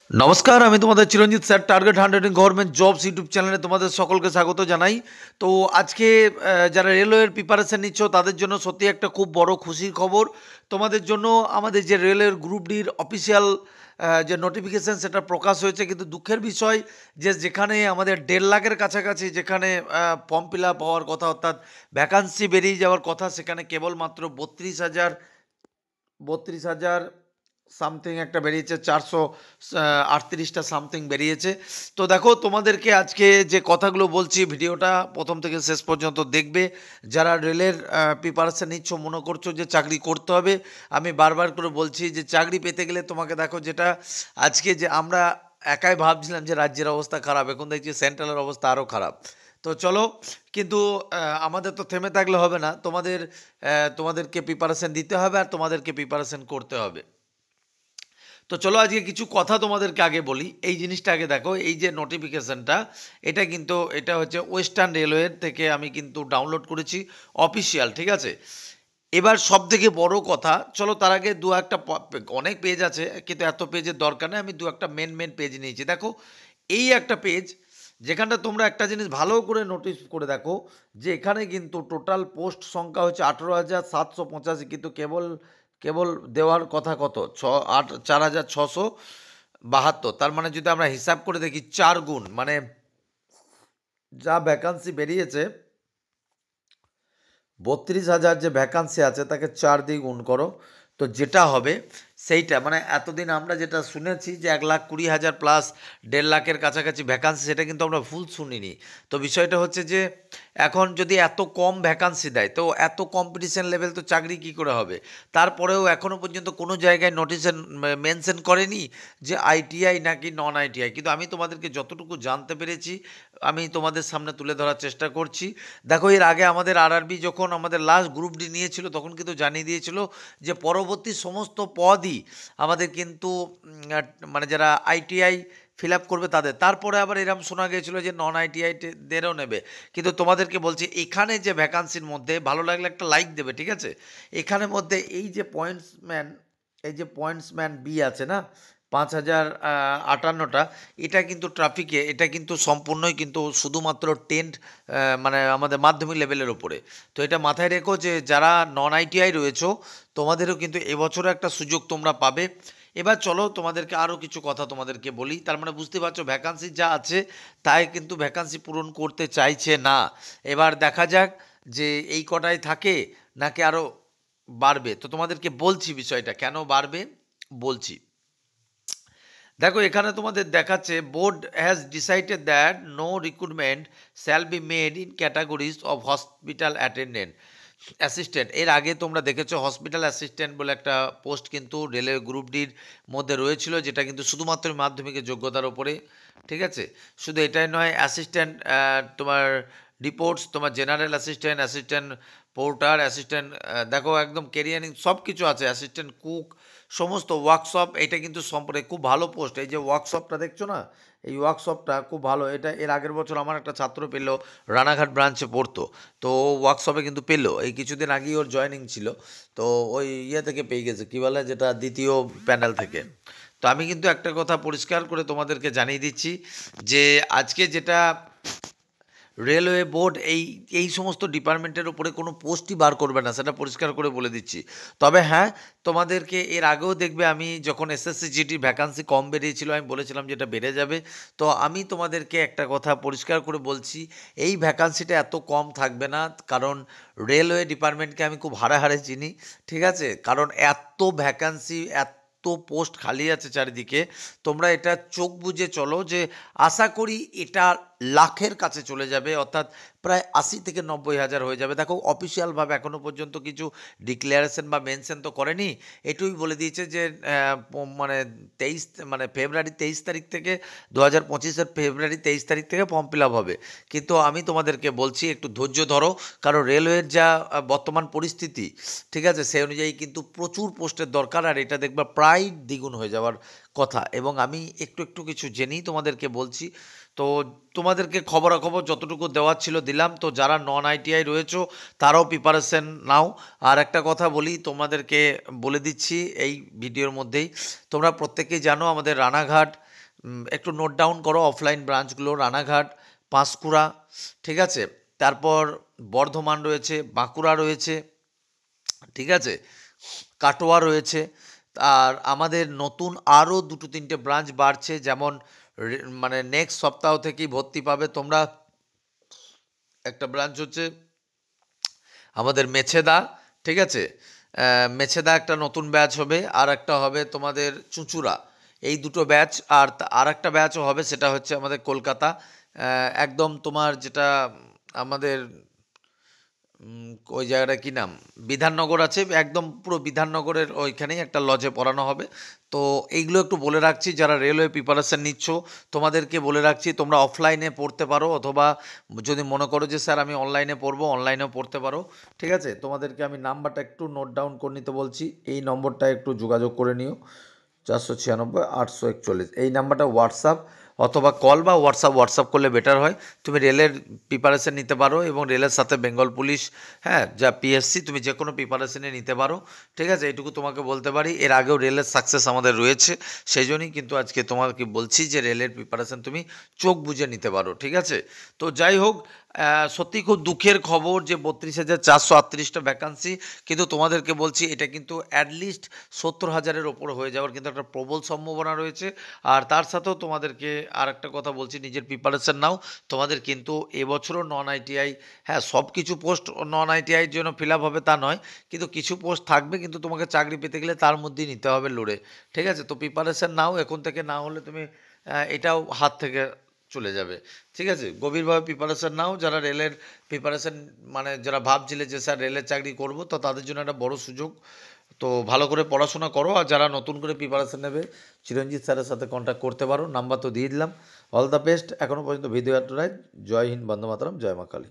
নমস্কার, আমি তোমাদের Chiranjit sir target 100 government jobs YouTube চ্যানেলে তোমাদের সকলকে স্বাগত জানাই। তো আজকে যারা রেলওয়ের প্রিপারেশন নিচ্ছ তাদের জন্য সত্যি একটা খুব বড় খুশির খবর। তোমাদের জন্য আমাদের যে রেলওয়ের গ্রুপ ডির অফিসিয়াল যে নোটিফিকেশন সেটা প্রকাশ হয়েছে, কিন্তু দুঃখের বিষয় যে যেখানে আমাদের 1.5 লাখের কাছাকাছি যেখানে ফর্ম ফিল আপ হওয়ার কথা, অর্থাৎ ভ্যাকান্সি বেরিয়ে যাওয়ার কথা, সেখানে কেবলমাত্র 32,000 সামথিং একটা বেরিয়েছে, 438টা সামথিং বেরিয়েছে। তো দেখো, তোমাদেরকে আজকে যে কথাগুলো বলছি ভিডিওটা প্রথম থেকে শেষ পর্যন্ত দেখবে। যারা রেলের প্রিপারেশন নিচ্ছ, মনে করছো যে চাকরি করতে হবে, আমি বারবার করে বলছি যে চাকরি পেতে গেলে তোমাকে দেখো, যেটা আজকে যে আমরা একাই ভাবছিলাম যে রাজ্যের অবস্থা খারাপ, এখন দেখছি সেন্ট্রালের অবস্থা আরও খারাপ। তো চলো, কিন্তু আমাদের তো থেমে থাকলে হবে না, তোমাদেরকে প্রিপারেশন দিতে হবে আর তোমাদেরকে প্রিপারেশন করতে হবে। তো চলো, আজকে কিছু কথা তোমাদেরকে আগে বলি। এই জিনিসটা আগে দেখো, এই যে নোটিফিকেশনটা, এটা হচ্ছে ওয়েস্টার্ন রেলওয়ের থেকে আমি কিন্তু ডাউনলোড করেছি, অফিসিয়াল, ঠিক আছে। এবার সব থেকে বড় কথা, চলো তার আগে দু একটা অনেক পেজ আছে, কিন্তু এত পেজের দরকার নেই, আমি দু একটা মেন পেজ নিয়েছি। দেখো, এই একটা পেজ যেখানটা তোমরা একটা জিনিস ভালো করে নোটিস করে দেখো, যে এখানে কিন্তু টোটাল পোস্ট সংখ্যা হচ্ছে 18,785, কিন্তু কেবল কেবল দেওয়ার কথা কত, 4,672। তার মানে যদি আমরা হিসাব করে দেখি 4 গুণ, মানে যা ভ্যাকান্সি বেরিয়েছে, 32,000 যে ভ্যাকান্সি আছে তাকে 4 দিয়ে গুণ করো, তো যেটা হবে সেইটা, মানে এতদিন আমরা যেটা শুনেছি যে 1,20,000 প্লাস 1.5 লাখের কাছাকাছি ভ্যাকান্সি, সেটা কিন্তু আমরা ভুল শুনিনি। তো বিষয়টা হচ্ছে যে এখন যদি এত কম ভ্যাকান্সি দেয়, তো এত কম্পিটিশন লেভেল, তো চাকরি কি করে হবে। তারপরেও এখনও পর্যন্ত কোনো জায়গায় নোটিশন মেনশন করেনি যে আইটিআই নাকি নন আইটিআই, কিন্তু আমি তোমাদেরকে যতটুকু জানতে পেরেছি আমি তোমাদের সামনে তুলে ধরার চেষ্টা করছি। দেখো, এর আগে আমাদের আরআরবি যখন আমাদের লাস্ট গ্রুপ ডি নিয়েছিল, তখন কিন্তু জানিয়ে দিয়েছিল যে পরবর্তী সমস্ত পদই আমাদের কিন্তু মানে যারা আইটিআই ফিল আপ করবে তাদের, তারপরে আবার এরম শোনা গিয়েছিল যে নন আইটিআইদেরও নেবে। কিন্তু তোমাদেরকে বলছি, এখানে যে ভ্যাকান্সির মধ্যে ভালো লাগলে একটা লাইক দেবে, ঠিক আছে। এখানের মধ্যে এই যে পয়েন্টসম্যান বি আছে না, 5,058টা, এটা কিন্তু ট্রাফিকে, এটা কিন্তু সম্পূর্ণই কিন্তু শুধুমাত্র টেন্ট, মানে আমাদের মাধ্যমিক লেভেলের ওপরে। তো এটা মাথায় রেখো যে যারা নন আইটিআই রয়েছো, তোমাদেরও কিন্তু এবছরও একটা সুযোগ তোমরা পাবে। এবার চলো, তোমাদেরকে আরও কিছু কথা তোমাদেরকে বলি। তার মানে বুঝতে পারছো, ভ্যাকান্সি যা আছে তাই কিন্তু ভ্যাকান্সি পূরণ করতে চাইছে না। এবার দেখা যাক যে এই কটাই থাকে নাকি আরও বাড়বে। তো তোমাদেরকে বলছি বিষয়টা কেন বাড়বে, বলছি। দেখো, এখানে তোমাদের দেখাচ্ছে, board has decided that no recruitment shall be made in categories of hospital attendant assistant. এর আগে তোমরা দেখেছো হসপিটাল অ্যাসিস্ট্যান্ট বলে একটা পোস্ট কিন্তু রেলের গ্রুপ ডির মধ্যে রয়েছিল, যেটা কিন্তু শুধুমাত্র মাধ্যমিকের যোগ্যতার ওপরে, ঠিক আছে। শুধু এটাই নয়, অ্যাসিস্ট্যান্ট, তোমার রিপোর্টস, তোমার general assistant, assistant porter, assistant, দেখো একদম কেরিয়ারিং সব কিছু আছে, অ্যাসিস্ট্যান্ট কুক, সমস্ত ওয়ার্কশপ। এটা কিন্তু সম্পর্কে খুব ভালো পোস্ট। এই যে ওয়ার্কশপটা দেখছো না, এই ওয়ার্কশপটা খুব ভালো। এটা এর আগের বছর আমার একটা ছাত্র পেলো, রানাঘাট ব্রাঞ্চে পড়তো, তো ওয়ার্কশপে কিন্তু পেলো। এই কিছুদিন আগেই ওর জয়েনিং ছিল, তো ওই ইয়ে থেকে পেয়ে গেছে, কী বলে, যেটা দ্বিতীয় প্যানেল থেকে। তো আমি কিন্তু একটা কথা পরিষ্কার করে তোমাদেরকে জানিয়ে দিচ্ছি যে আজকে যেটা রেলওয়ে বোর্ড এই এই সমস্ত ডিপার্টমেন্টের উপরে কোনো পোস্টই বার করবে না, সেটা পরিষ্কার করে বলে দিচ্ছি। তবে হ্যাঁ, তোমাদেরকে এর আগেও দেখবে, আমি যখন এসএসসি জিডির ভ্যাকান্সি কম বেরিয়েছিল, আমি বলেছিলাম যে এটা বেড়ে যাবে। তো আমি তোমাদেরকে একটা কথা পরিষ্কার করে বলছি, এই ভ্যাকান্সিটা এত কম থাকবে না, কারণ রেলওয়ে ডিপার্টমেন্টকে আমি খুব হাড়ে চিনি, ঠিক আছে। কারণ এত ভ্যাকান্সি, এত পোস্ট খালি আছে চারিদিকে, তোমরা এটা চোখ বুজে চলো যে আশা করি এটা লাখের কাছে চলে যাবে, অর্থাৎ প্রায় 80 থেকে 90 হাজার হয়ে যাবে। দেখো, অফিসিয়ালভাবে এখনও পর্যন্ত কিছু ডিক্লারেশন বা মেনশন তো করেনি, এটুই বলে দিয়েছে যে মানে 23, মানে ফেব্রুয়ারি 23 তারিখ থেকে, 2025-এর ফেব্রুয়ারি 23 তারিখ থেকে ফর্ম ফিল আপ হবে। কিন্তু আমি তোমাদেরকে বলছি একটু ধৈর্য ধরো, কারণ রেলওয়ের যা বর্তমান পরিস্থিতি, ঠিক আছে, সেই অনুযায়ী কিন্তু প্রচুর পোস্টের দরকার, আর এটা দেখবা প্রায় দ্বিগুণ হয়ে যাওয়ার কথা। এবং আমি একটু একটু কিছু জেনেই তোমাদেরকে বলছি। তো তোমাদেরকে খবরাখবর যতটুকু দেওয়ার ছিল দিলাম। তো যারা নন আইটিআই রয়েছো তারাও প্রিপারেশন নাও। আর একটা কথা বলি তোমাদেরকে, বলে দিচ্ছি এই ভিডিওর মধ্যেই, তোমরা প্রত্যেকেই জানো আমাদের রানাঘাট একটু নোট ডাউন করো অফলাইন ব্রাঞ্চগুলো, রানাঘাট, পাঁশকুড়া, ঠিক আছে, তারপর বর্ধমান রয়েছে, বাঁকুড়া রয়েছে, ঠিক আছে, কাটোয়া রয়েছে। আর আমাদের নতুন আরও দুটো তিনটে ব্রাঞ্চ বাড়ছে, যেমন মানে নেক্সট সপ্তাহ থেকেই ভর্তি পাবে তোমরা। একটা ব্রাঞ্চ হচ্ছে আমাদের মেছেদা, ঠিক আছে, মেছেদা একটা নতুন ব্যাচ হবে, আর একটা হবে তোমাদের চুঁচুড়া। এই দুটো ব্যাচ, আর একটা ব্যাচও হবে, সেটা হচ্ছে আমাদের কলকাতা, একদম তোমার যেটা আমাদের ওই জায়গাটা কি নাম, বিধাননগর আছে, একদম পুরো বিধাননগরের ওইখানেই একটা লজে পড়ানো হবে। তো এইগুলো একটু বলে রাখছি, যারা রেলওয়ে প্রিপারেশন নিচ্ছ তোমাদেরকে বলে রাখছি, তোমরা অফলাইনে পড়তে পারো, অথবা যদি মনে করো যে স্যার আমি অনলাইনে পড়বো, অনলাইনেও পড়তে পারো, ঠিক আছে। তোমাদেরকে আমি নাম্বারটা একটু নোট ডাউন করে নিতে বলছি, এই নম্বরটা একটু যোগাযোগ করে নিও, 496 841, এই নাম্বারটা হোয়াটসঅ্যাপ অথবা কল বা হোয়াটসঅ্যাপ করলে বেটার হয়। তুমি রেলের প্রিপারেশন নিতে পারো, এবং রেলের সাথে বেঙ্গল পুলিশ, হ্যাঁ, যা পিএসসি, তুমি যে কোনো প্রিপারেশনে নিতে পারো, ঠিক আছে। এইটুকু তোমাকে বলতে পারি, এর আগেও রেলের সাকসেস আমাদের রয়েছে, সেই জন্যই কিন্তু আজকে তোমাকে বলছি যে রেলের প্রিপারেশন তুমি চোখ বুজে নিতে পারো, ঠিক আছে। তো যাই হোক, সত্যি খুব দুঃখের খবর যে 32,438টা ভ্যাকান্সি, কিন্তু তোমাদেরকে বলছি এটা কিন্তু অ্যাটলিস্ট 70,000-এর ওপর হয়ে যাওয়ার কিন্তু একটা প্রবল সম্ভাবনা রয়েছে। আর তার সাথেও তোমাদেরকে আর একটা কথা বলছি, নিজের প্রিপারেশন নাও। তোমাদের কিন্তু এবছরও নন আইটিআই, হ্যাঁ, সব কিছু পোস্ট নন আইটিআইয়ের জন্য ফিল আপ হবে তা নয়, কিন্তু কিছু পোস্ট থাকবে, কিন্তু তোমাকে চাকরি পেতে গেলে তার মধ্যেই নিতে হবে লড়ে, ঠিক আছে। তো প্রিপারেশন নাও এখন থেকে, না হলে তুমি এটাও হাত থেকে চলে যাবে, ঠিক আছে। গভীরভাবে প্রিপারেশন নাও, যারা রেলের প্রিপারেশন, মানে যারা ভাবছিলে যে স্যার রেলের চাকরি করব, তো তাদের জন্য একটা বড় সুযোগ। তো ভালো করে পড়াশোনা করো, আর যারা নতুন করে প্রিপারেশন নেবে, চিরঞ্জিত স্যারের সাথে কন্ট্যাক্ট করতে পারো, নাম্বার তো দিয়ে দিলাম। All the best. এখনও পর্যন্ত ভিডিও জয় হিন্দ, বন্দে মাতরম, জয় মা কালী।